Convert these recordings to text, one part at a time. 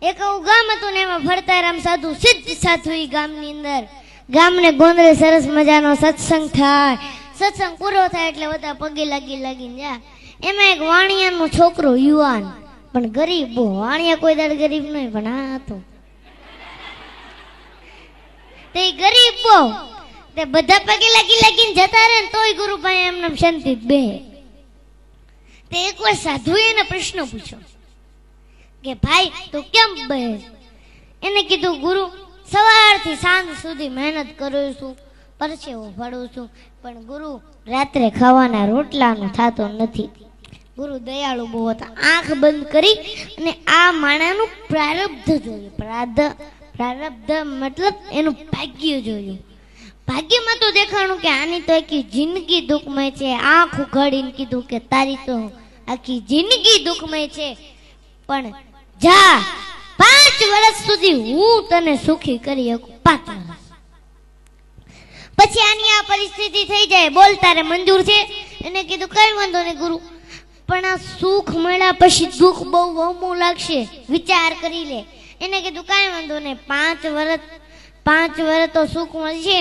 એક આવું ગામ હતું ને એમાં ફરતા રામ સાધુ સિદ્ધ સાધુ ઈ ગામની અંદર ગામને ગોંદરે સરસ મજાનો સત્સંગ થાય. સત્સંગ પૂરો થાય એટલે બધા પગે લાગીને જા. એમાં એક વાણિયાનો છોકરો યુવાન પણ ગરીબ, બહુ વાણિયા કોઈ દાડ ગરીબ નહીં પણ આ હતો તે ગરીબ બહુ. તે બધા પગે લાગીને જતા રહે ને તોય ગુરુભાઈ એમને શાંતિ બે. તે એકવાર સાધુએ એને પ્રશ્ન પૂછ્યો કે ભાઈ તું કેમ બે? એને કીધું ગુરુ સવારથી સાંજ સુધી મહેનત કરું છું, પરસેવો ફાડું છું, પણ ગુરુ રાત્રે ખાવાના રોટલાનું થતો નથી. ગુરુ દયાળુ બહુ હતા. આંખ બંધ કરી અને આ માણાનું પ્રારબ્ધ જોયું. પ્રારબ્ધ મતલબ એનું ભાગ્ય જોયું. ભાગ્યમાં તો દેખાણું કે આની તો આખી જિંદગી દુઃખમય છે. આંખ ઉઘાડીને કીધું કે તારી તો આખી જિંદગી દુઃખમય છે, પણ જા 5 વર્ષ સુધી હું તને સુખી કરી શકું. 5 વર્ષ પછી આની આ પરિસ્થિતિ થઈ જાય. બોલ તારે મંજૂર છે? એને કીધું કઈ વાંધો નહીં ગુરુ, પણ આ સુખ મળ્યા પછી દુઃખ બહુ વહમું લાગશે, વિચાર કરી લે. એને કીધું કઈ વાંધો નહીં, 5 વર્ષ તો સુખ મળશે.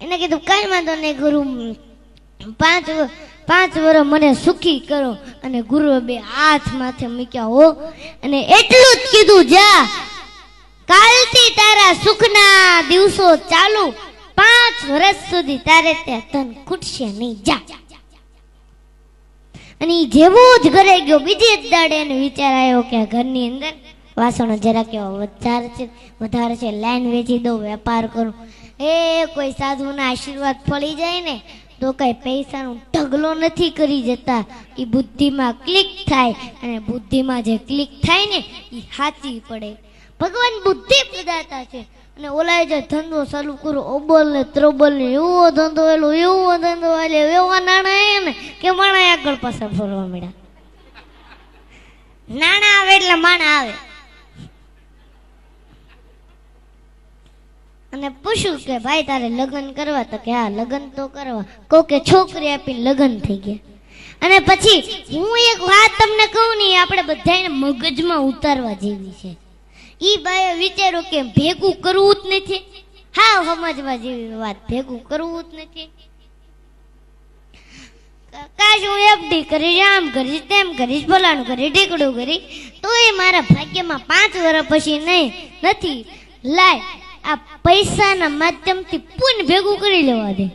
એને કીધું કઈ વાંધો નહીં ગુરુ, 5 વર્ષ મને સુખી કરો. અને ગુરુએ 2 હાથ માથે મૂક્યા હો અને એટલું જ કીધું જા કાલથી તારા સુખના દિવસો ચાલુ, 5 વર્ષ સુધી તારે ત્યાં ધન ખૂટશે નહીં, જા. અને જેવો જ ઘરે ગયો બીજે જ દાડે એને વિચાર આવ્યો કે આ ઘરની અંદર વાસણો જરા કેવા વધારે છે, લાઈન વેચી દઉં, વેપાર કરું. કોઈ સાધુના આશીર્વાદ ફળી જાય ને તો કઈ પૈસાનો ઢગલો નથી કરી જતા. એ બુદ્ધિમાં ક્લિક થાય અને બુદ્ધિમાં જે ક્લિક થાય ને એ સાચી પડે. ભગવાન બુદ્ધિ પ્રદાતા છે. અને ઓલાએ જે ધંધો ચાલુ કરો ઓબલ ને ત્રોબલ ને એવો ધંધો એવા નાણાં ને કે માણા આગળ પાછળ ફરવા મળ્યા. નાણાં આવે એટલે માણા આવે. અને પૂછ્યું કે ભાઈ તારે લગ્ન કરવા? તો કે હા લગ્ન તો કરવા. કહું કે છોકરી આપીને લગ્ન થઈ ગયા. અને પછી હું એક વાત તમને કહું ને, આપણે બધાને મગજમાં ઉતારવા જેવી છે. ઈ બાએ વિચારો કે ભેગું કરવું જ નથી. હા સમજવા જેવી વાત, ભેગું કરવું જ નથી. કાશ હું એફડી કરીશ, આમ કરીશ, તેમ કરીશ, ફલાણું કરીશ, ઢીકડું કરીશ, તો એ મારા ભાગ્યમાં 5 વર્ષ પછી નથી. લાય આ પૈસાના માધ્યમથી પુણ્ય ભેગું કરી લેવા દે.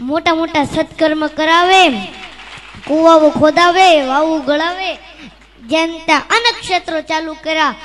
મોટા મોટા સત્કર્મ કરાવે, કુવાઓ ખોદાવે, વાવું ગળાવે, જનતા અનેક ક્ષેત્રો ચાલુ કર્યા.